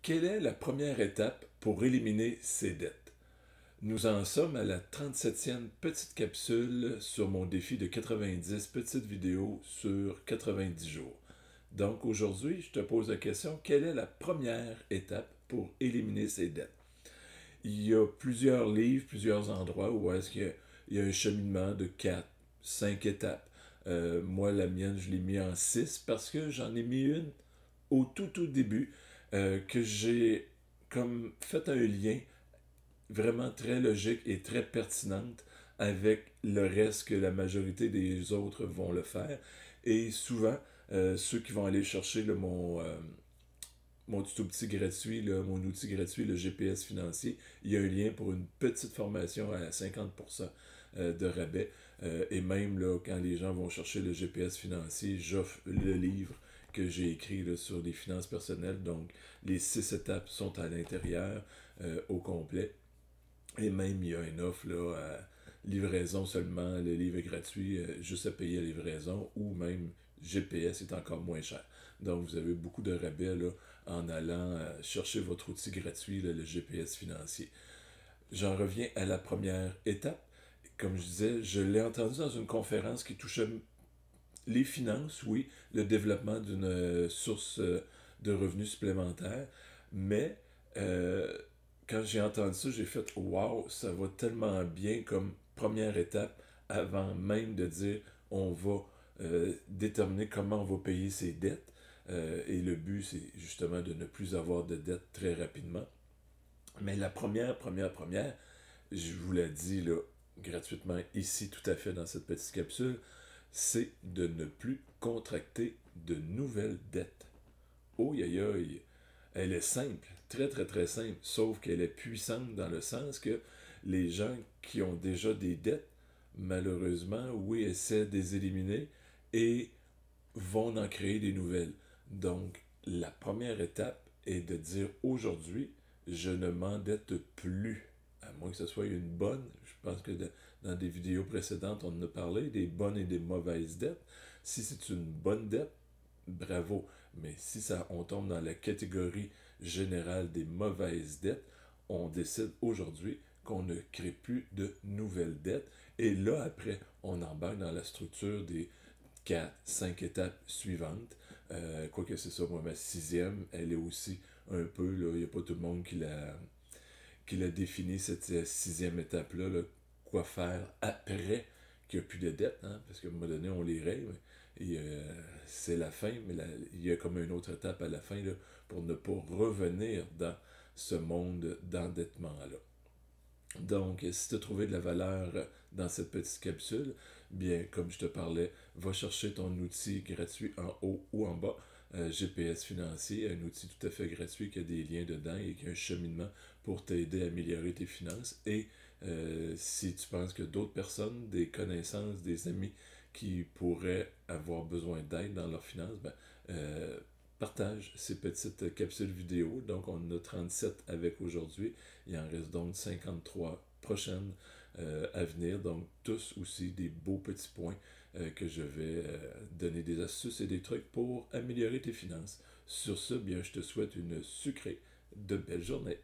Quelle est la première étape pour éliminer ses dettes? Nous en sommes à la 37e petite capsule sur mon défi de 90 petites vidéos sur 90 jours. Donc aujourd'hui, je te pose la question, quelle est la première étape pour éliminer ses dettes? Il y a plusieurs livres, plusieurs endroits où est-ce qu'il y a un cheminement de 4, 5 étapes. Moi, la mienne, je l'ai mis en 6 parce que j'en ai mis une au tout début que j'ai comme fait un lien vraiment très logique et très pertinente avec le reste que la majorité des autres vont le faire. Et souvent, ceux qui vont aller chercher mon tout petit gratuit, mon outil gratuit, le GPS financier, il y a un lien pour une petite formation à 50% de rabais. Et même là, quand les gens vont chercher le GPS financier, j'offre le livre que j'ai écrit là, sur les finances personnelles. Donc, les 6 étapes sont à l'intérieur au complet. Et même, il y a une offre là, à livraison seulement, le livre est gratuit, juste à payer la livraison, ou même GPS est encore moins cher. Donc, vous avez beaucoup de rabais là, en allant chercher votre outil gratuit, là, le GPS financier. J'en reviens à la première étape. Comme je disais, je l'ai entendu dans une conférence qui touchait les finances, oui, le développement d'une source de revenus supplémentaires, mais euh, quand j'ai entendu ça, j'ai fait wow, ça va tellement bien comme première étape avant même de dire on va déterminer comment on va payer ses dettes. Et le but, c'est justement de ne plus avoir de dettes très rapidement. Mais la première, je vous l'ai dit là, gratuitement ici, tout à fait dans cette petite capsule, c'est de ne plus contracter de nouvelles dettes. Oh, aïe, aïe, elle est simple, très simple, sauf qu'elle est puissante dans le sens que les gens qui ont déjà des dettes, malheureusement, oui, essaient de les éliminer et vont en créer des nouvelles. Donc, la première étape est de dire aujourd'hui, je ne m'endette plus, à moins que ce soit une bonne. Je pense que dans des vidéos précédentes, on en a parlé, des bonnes et des mauvaises dettes. Si c'est une bonne dette, bravo. Mais si ça, on tombe dans la catégorie générale des mauvaises dettes, on décide aujourd'hui qu'on ne crée plus de nouvelles dettes. Et là, après, on embarque dans la structure des 4, 5 étapes suivantes. Quoique c'est ça, moi, ma sixième, elle est aussi un peu, là, il n'y a pas tout le monde qui l'a défini, cette sixième étape-là, là, quoi faire après qu'il n'y a plus de dettes, hein, parce qu'à un moment donné, on les règle, et c'est la fin, mais il y a comme une autre étape à la fin là, pour ne pas revenir dans ce monde d'endettement-là. Donc, si tu as trouvé de la valeur dans cette petite capsule, bien, comme je te parlais, va chercher ton outil gratuit en haut ou en bas, GPS financier, un outil tout à fait gratuit qui a des liens dedans et qui a un cheminement pour t'aider à améliorer tes finances. Et si tu penses que d'autres personnes, des connaissances, des amis qui pourraient avoir besoin d'aide dans leurs finances, ben, partage ces petites capsules vidéo. Donc, on en a 37 avec aujourd'hui. Il en reste donc 53 prochaines à venir. Donc, tous aussi des beaux petits points que je vais donner des astuces et des trucs pour améliorer tes finances. Sur ce, bien, je te souhaite une sucrée de belle journée.